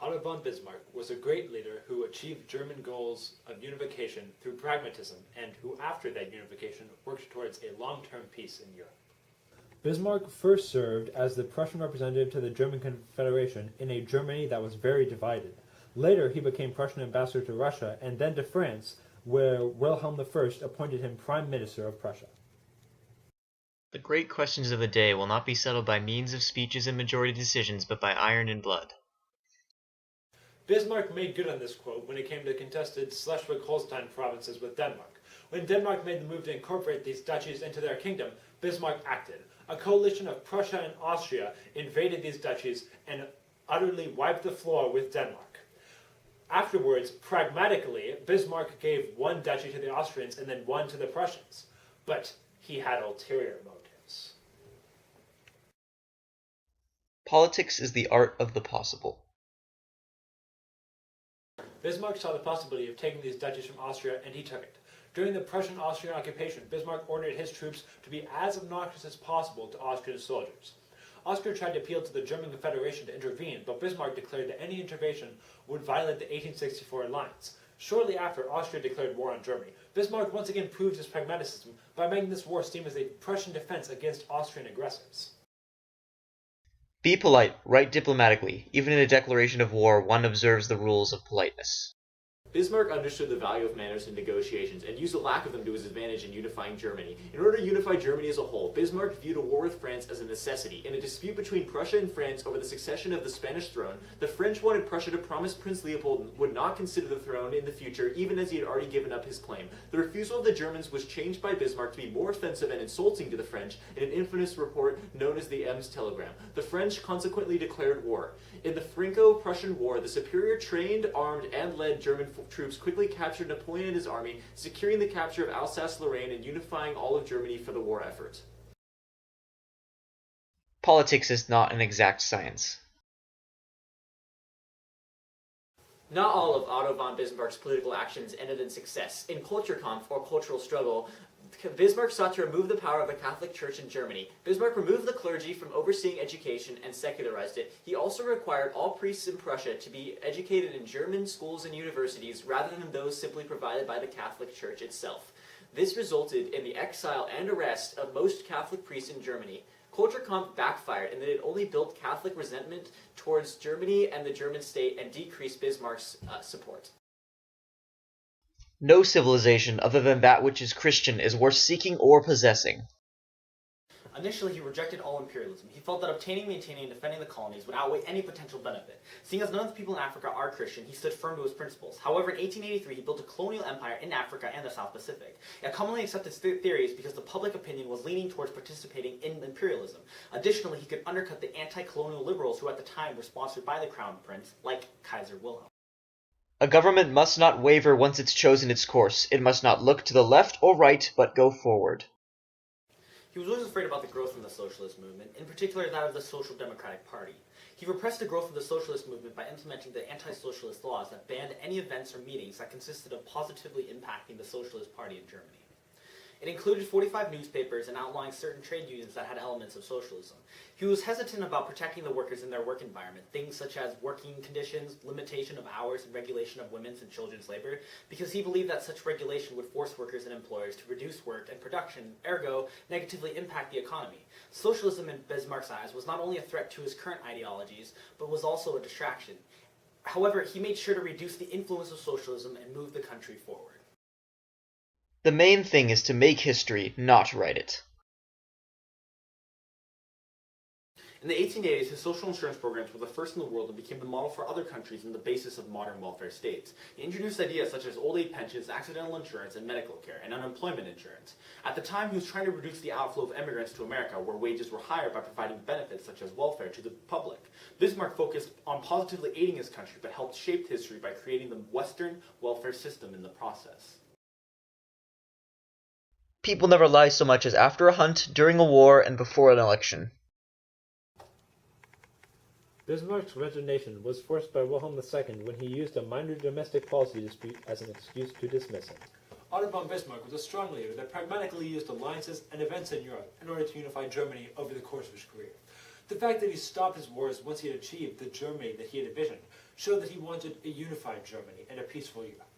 Otto von Bismarck was a great leader who achieved German goals of unification through pragmatism and who, after that unification, worked towards a long-term peace in Europe. Bismarck first served as the Prussian representative to the German Confederation in a Germany that was very divided. Later, he became Prussian ambassador to Russia and then to France, where Wilhelm I appointed him Prime Minister of Prussia. The great questions of the day will not be settled by means of speeches and majority decisions, but by iron and blood. Bismarck made good on this quote when it came to contested Schleswig-Holstein provinces with Denmark. When Denmark made the move to incorporate these duchies into their kingdom, Bismarck acted. A coalition of Prussia and Austria invaded these duchies and utterly wiped the floor with Denmark. Afterwards, pragmatically, Bismarck gave one duchy to the Austrians and then one to the Prussians. But he had ulterior motives. Politics is the art of the possible. Bismarck saw the possibility of taking these duchies from Austria, and he took it. During the Prussian-Austrian occupation, Bismarck ordered his troops to be as obnoxious as possible to Austrian soldiers. Austria tried to appeal to the German Confederation to intervene, but Bismarck declared that any intervention would violate the 1864 alliance. Shortly after, Austria declared war on Germany. Bismarck once again proved his pragmatism by making this war seem as a Prussian defense against Austrian aggressors. Be polite, write diplomatically. Even in a declaration of war, one observes the rules of politeness. Bismarck understood the value of manners in negotiations and used the lack of them to his advantage in unifying Germany. In order to unify Germany as a whole, Bismarck viewed a war with France as a necessity. In a dispute between Prussia and France over the succession of the Spanish throne, the French wanted Prussia to promise Prince Leopold would not consider the throne in the future, even as he had already given up his claim. The refusal of the Germans was changed by Bismarck to be more offensive and insulting to the French in an infamous report known as the Ems telegram. The French consequently declared war. In the Franco-Prussian War, the superior trained, armed, and led German troops quickly captured Napoleon and his army, securing the capture of Alsace-Lorraine and unifying all of Germany for the war effort. Politics is not an exact science. Not all of Otto von Bismarck's political actions ended in success. In Kulturkampf, or cultural struggle, Bismarck sought to remove the power of the Catholic Church in Germany. Bismarck removed the clergy from overseeing education and secularized it. He also required all priests in Prussia to be educated in German schools and universities rather than those simply provided by the Catholic Church itself. This resulted in the exile and arrest of most Catholic priests in Germany. Kulturkampf backfired in that it only built Catholic resentment towards Germany and the German state and decreased Bismarck's support. No civilization other than that which is Christian is worth seeking or possessing. Initially, he rejected all imperialism. He felt that obtaining, maintaining, and defending the colonies would outweigh any potential benefit. Seeing as none of the people in Africa are Christian, he stood firm to his principles. However, in 1883, he built a colonial empire in Africa and the South Pacific. He commonly accepted theories because the public opinion was leaning towards participating in imperialism. Additionally, he could undercut the anti-colonial liberals who at the time were sponsored by the Crown Prince, like Kaiser Wilhelm. A government must not waver once it's chosen its course. It must not look to the left or right, but go forward. He was always afraid about the growth of the socialist movement, in particular that of the Social Democratic Party. He repressed the growth of the socialist movement by implementing the anti-socialist laws that banned any events or meetings that consisted of positively impacting the Socialist Party in Germany. It included 45 newspapers and outlawing certain trade unions that had elements of socialism. He was hesitant about protecting the workers in their work environment, things such as working conditions, limitation of hours, and regulation of women's and children's labor, because he believed that such regulation would force workers and employers to reduce work and production, ergo, negatively impact the economy. Socialism in Bismarck's eyes was not only a threat to his current ideologies, but was also a distraction. However, he made sure to reduce the influence of socialism and move the country forward. The main thing is to make history, not write it. In the 1880s, his social insurance programs were the first in the world and became the model for other countries and the basis of modern welfare states. He introduced ideas such as old age pensions, accidental insurance, and medical care, and unemployment insurance. At the time, he was trying to reduce the outflow of immigrants to America, where wages were higher, by providing benefits such as welfare to the public. Bismarck focused on positively aiding his country, but helped shape history by creating the Western welfare system in the process. People never lie so much as after a hunt, during a war, and before an election. Bismarck's resignation was forced by Wilhelm II when he used a minor domestic policy dispute as an excuse to dismiss him. Otto von Bismarck was a strong leader that pragmatically used alliances and events in Europe in order to unify Germany over the course of his career. The fact that he stopped his wars once he had achieved the Germany that he had envisioned showed that he wanted a unified Germany and a peaceful Europe.